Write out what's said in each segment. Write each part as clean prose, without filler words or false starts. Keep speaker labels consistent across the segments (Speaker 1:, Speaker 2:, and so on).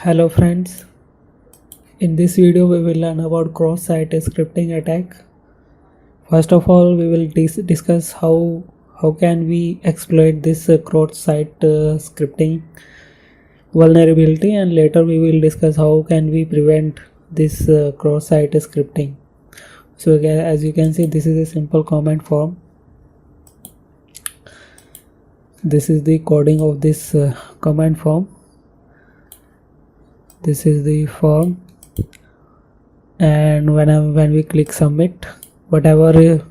Speaker 1: Hello friends, in this video we will learn about cross-site scripting attack. First of all, we will discuss how can we exploit this cross-site scripting vulnerability, and later we will discuss how can we prevent this cross-site scripting. So as you can see, this is a simple comment form. This is the coding of this command form. This is the form, and when we click submit, whatever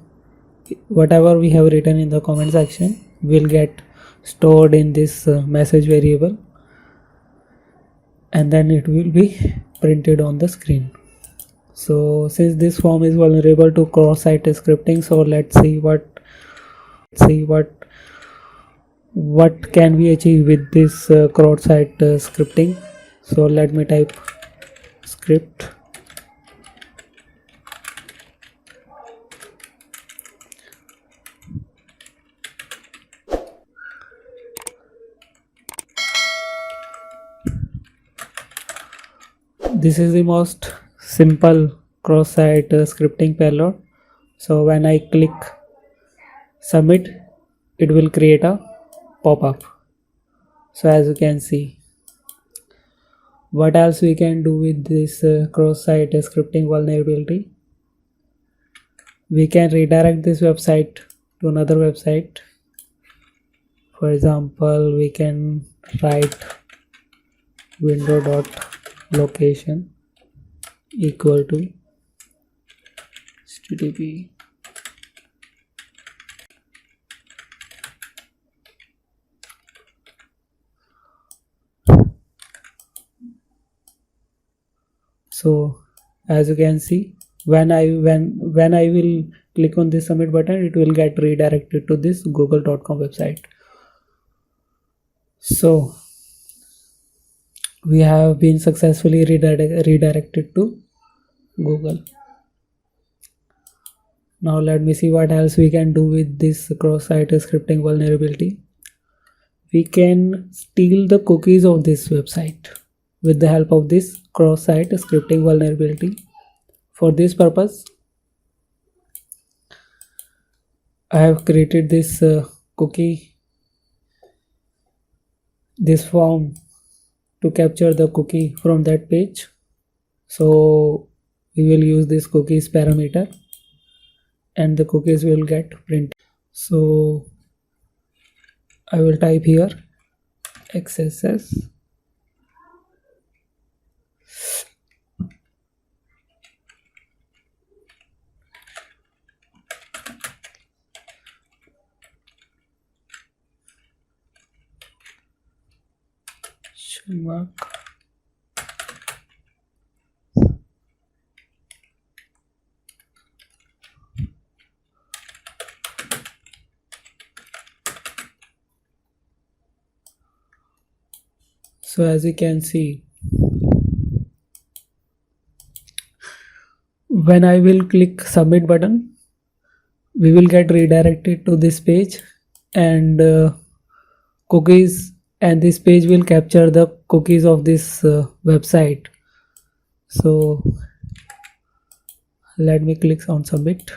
Speaker 1: we have written in the comment section will get stored in this message variable, and then it will be printed on the screen. So since this form is vulnerable to cross-site scripting, so let's see what can we achieve with this cross-site scripting. So let me type script. This is the most simple cross-site scripting payload. So when I click submit, it will create a pop-up. So as you can see, what else we can do with this cross-site scripting vulnerability? We can redirect this website to another website. For example, we can write window.location equal to http So as you can see, when I will click on this submit button, it will get redirected to this google.com website. So we have been successfully redirected to Google. Now let me see what else we can do with this cross-site scripting vulnerability. We can steal the cookies of this website with the help of this cross-site scripting vulnerability. For this purpose, I have created this form to capture the cookie from that page. So we will use this cookies parameter, and the cookies will get printed. So I will type here XSS. Mark. So as you can see, when I will click submit button, we will get redirected to this page, and cookies, and this page will capture the cookies of this website. So let me click on submit.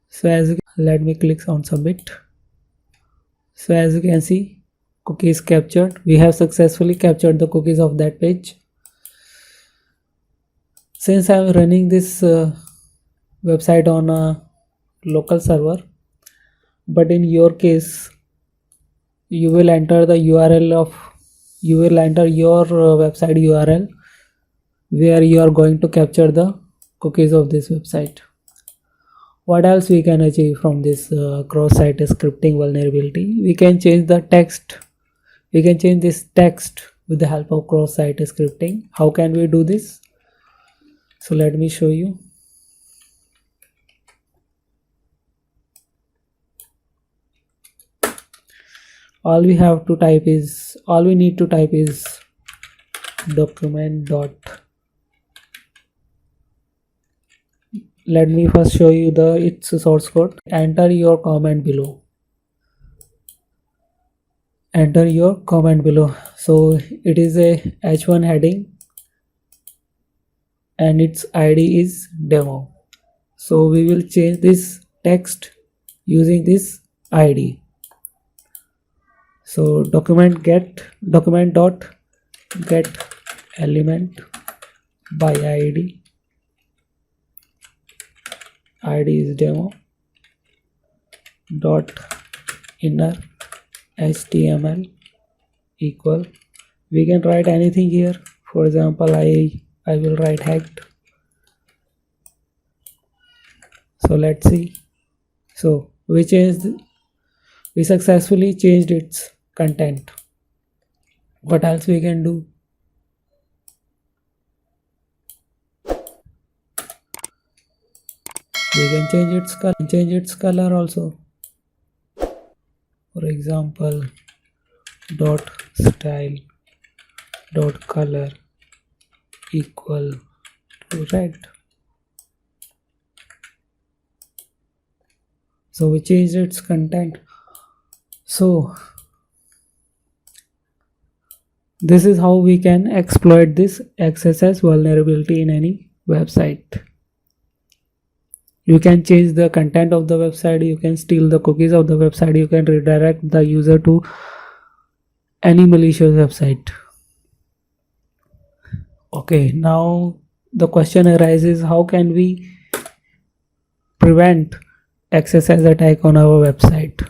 Speaker 1: So as you can see, cookies captured. We have successfully captured the cookies of that page. Since I am running this website on a local server, but in your case you will enter your website URL where you are going to capture the cookies of this website. What else we can achieve from this cross-site scripting vulnerability? We can change the text. We can change this text with the help of cross-site scripting. How can we do this? So let me show you. All we need to type is document dot. Let me first show you its source code. Enter your comment below, enter your comment below. So it is a h1 heading and its id is demo. So we will change this text using this id. So document dot get element by id is demo dot inner html equal, we can write anything here. For example, I will write hacked. So let's see. So we successfully changed its content. What else we can do? We can change its color also. For example, dot style dot color equal to red. So we changed its content. So this is how we can exploit this XSS vulnerability in any website. You can change the content of the website, you can steal the cookies of the website, you can redirect the user to any malicious website. Okay, now the question arises, how can we prevent XSS attack on our website?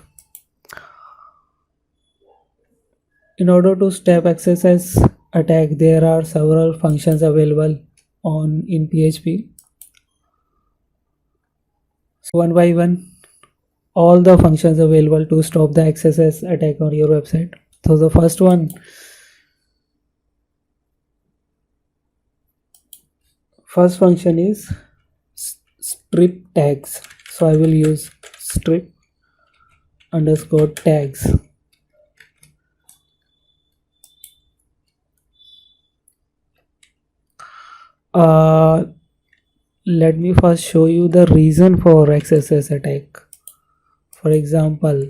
Speaker 1: In order to stop XSS attack, there are several functions available in PHP. So one by one, all the functions available to stop the XSS attack on your website. So the first function is strip tags. So I will use strip underscore tags. Let me first show you the reason for XSS attack. For example,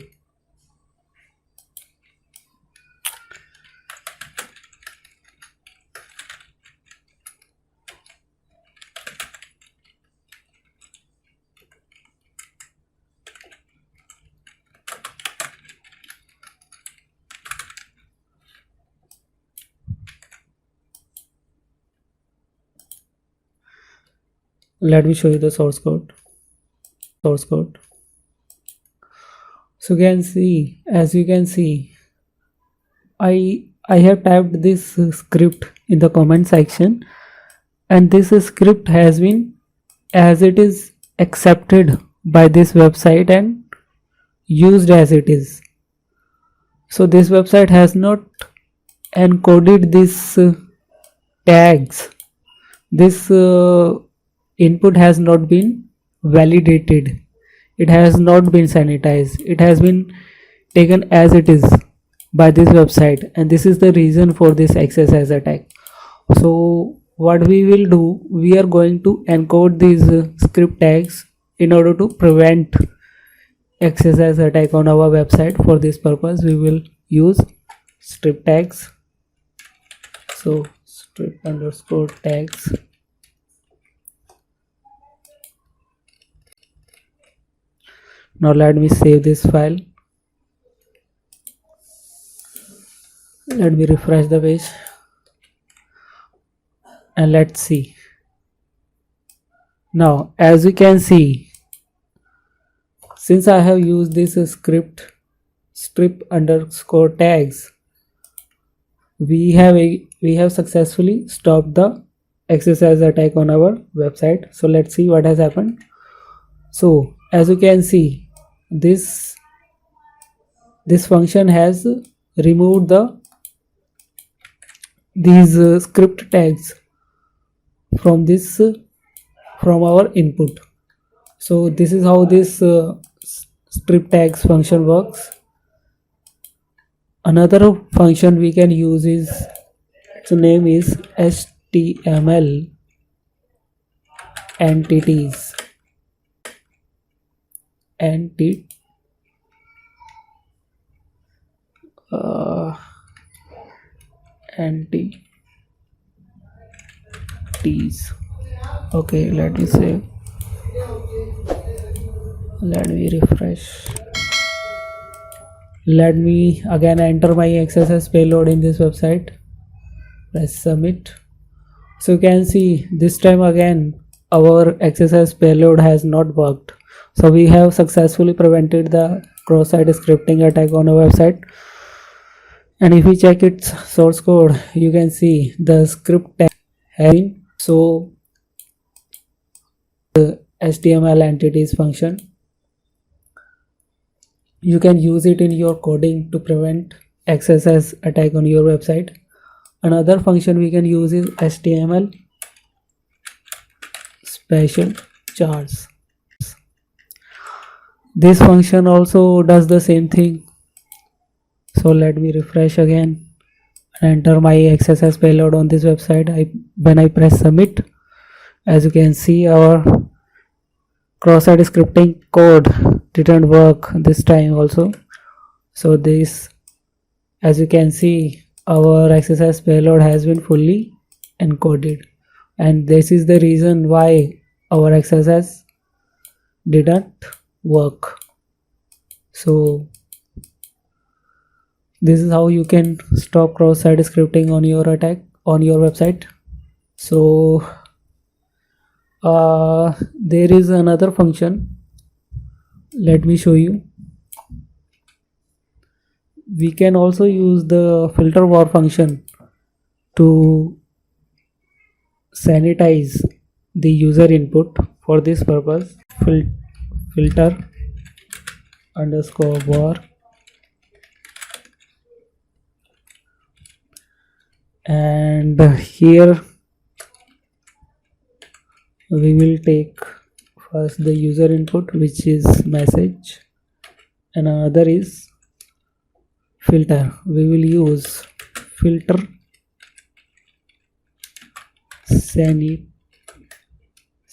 Speaker 1: let me show you the source code. So as you can see, I have typed this script in the comment section, and this script has been, as it is, accepted by this website and used as it is. So this website has not encoded these tags. This input has not been validated, it has not been sanitized, it has been taken as it is by this website, and this is the reason for this XSS attack. So what we will do, we are going to encode these script tags in order to prevent XSS attack on our website. For this purpose we will use strip tags. So strip underscore tags. Now let me save this file. Let me refresh the page and let's see. Now as you can see, since I have used this script strip underscore tags, we have successfully stopped the XSS attack on our website. So let's see what has happened. So as you can see, this function has removed these script tags from our input. So this is how this strip tags function works. Another function we can use is, its name is htmlentities. entities. Okay, let me save. Let me refresh. Let me again enter my XSS payload in this website. Press submit. So you can see this time again our XSS payload has not worked. So we have successfully prevented the cross-site scripting attack on our website. And if we check its source code, you can see the script tag has been so the HTML entities function. You can use it in your coding to prevent XSS attack on your website. Another function we can use is HTML specialchars. This function also does the same thing. So let me refresh again and enter my XSS payload on this website. When I press submit, as you can see, our cross-site scripting code didn't work this time also. So this, as you can see, our XSS payload has been fully encoded, and this is the reason why our XSS didn't work. So this is how you can stop cross-site scripting on your website. So there is another function. Let me show you. We can also use the filter var function to sanitize the user input. For this purpose, filter underscore var, and here we will take first the user input, which is message, and another is filter. We will use filter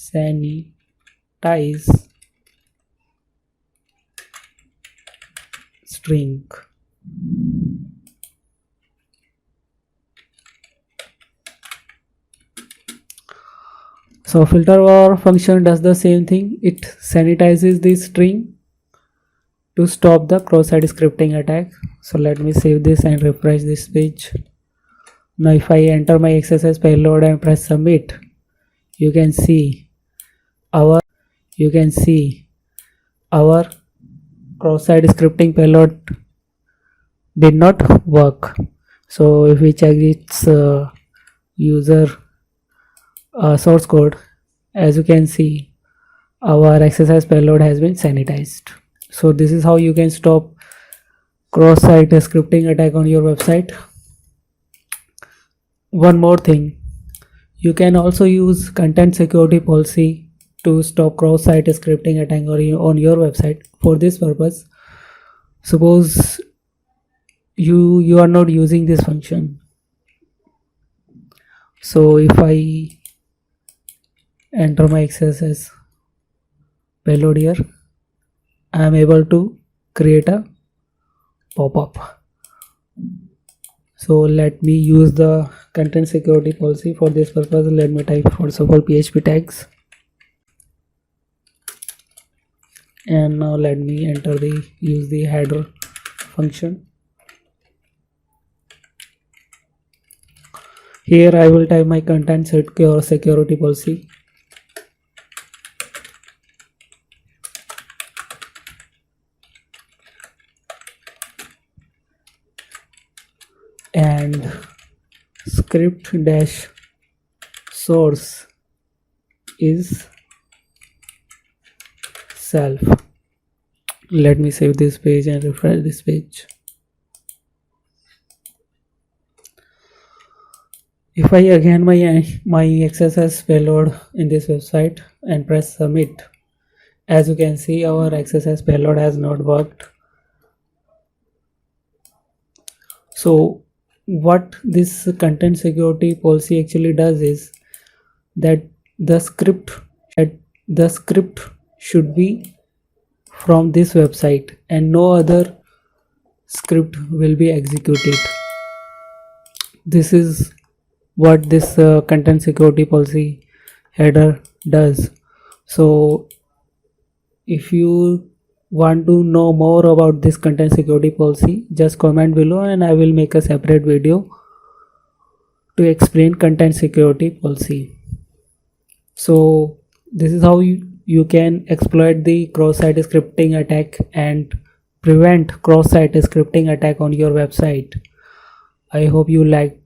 Speaker 1: sanitize string. So filter var function does the same thing. It sanitizes the string to stop the cross-site scripting attack. So let me save this and refresh this page. Now if I enter my XSS payload and press submit, you can see our cross-site scripting payload did not work. So if we check its user source code, as you can see, our XSS payload has been sanitized. So this is how you can stop cross-site scripting attack on your website. One more thing, you can also use content security policy to stop cross-site scripting attack on your website. For this purpose, suppose you are not using this function. So if I enter my XSS payload here, I am able to create a pop-up. So let me use the content security policy. For this purpose, let me type first of all PHP tags, and now let me use the header function. Here I will type my content security policy. And script dash source is self. Let me save this page and refresh this page. If I again my XSS payload in this website and press submit, as you can see, our XSS payload has not worked. So what this content security policy actually does is that the script should be from this website and no other script will be executed. This is what this content security policy header does. So if you want to know more about this content security policy, just comment below and I will make a separate video to explain content security policy. So this is how you can exploit the cross-site scripting attack and prevent cross-site scripting attack on your website. I hope you liked